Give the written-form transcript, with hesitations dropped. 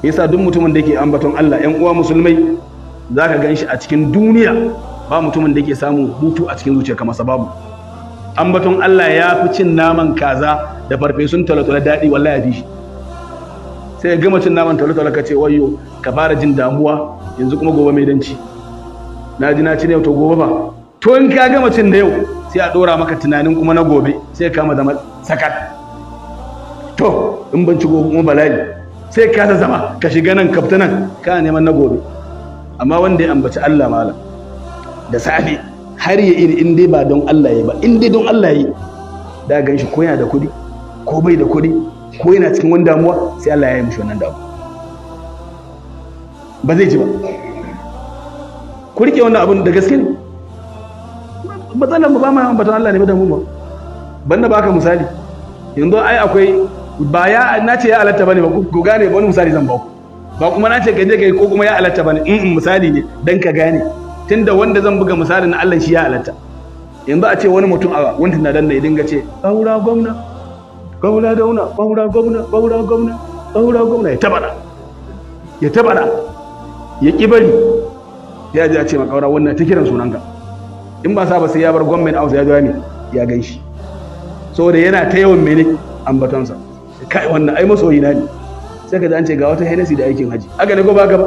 yasa duk mutumin da yake ambaton Allah, ƴan uwa musulmai, zaka ganshi a cikin duniya ba mutumin da yake samun hutu a cikin zuciya kamar sababu. Ambaton Allah ya fi cin naman kaza da farfesun talotalo daɗi, wallahi ya fi shi. Sai gama cin naman talotalo ka ce wayyo, ka fara jin damuwa, yanzu kuma gobe mai danci, na ji na ci ne to gobe ba. To in ka gama cin da yau sai a ɗora maka tunanin kuma na gobe, sai ka kama zama sakat. To in ban ci gobe kuma bala'i, sai ka ta zama ka shiga nan kafta nan kana neman na gobe. Amma wanda ya ambaci Allah malam da safe har ya iri, in dai ba don Allah ya ba, in dai don Allah ya, da gan shi ko yana da kuɗi ko bai da kuɗi ko yana cikin wani damuwa, sai Allah ya yi mishi wannan damuwa, ba zai ji ba. Ku rike wannan abin da gaske ne. Matsalar ba ma ambatan Allah ne ba da mu ba. Banda baka misali, yanzu ai akwai, ba ya na ce ya halatta bane ba ku gane, wani misali zan ba ku, ba kuma na ce ka je kai ko kuma ya halatta bane, misali ne dan ka gane, tunda wanda zan buga misali na Allah shi ya halatta. Yanzu a ce wani mutum a wani tunadan da ya dinga ce ƙaura gwamna, ƙaura dauna, ƙaura gwamna, ƙaura gwamna, ƙaura gwamna, ya tabara ya ƙi bari, ya ji a ce ma ƙaura wannan ta kiran sunanka, in ba sa ba sai ya bar gwamnati a ya zuwa ne ya gan shi, saboda yana ta yawan mene ambatonsa. Kai wannan ai masoyi na ne, sai ka ji an ce ga wata Hennessy da aikin haji, aka ne ko ba ka ba.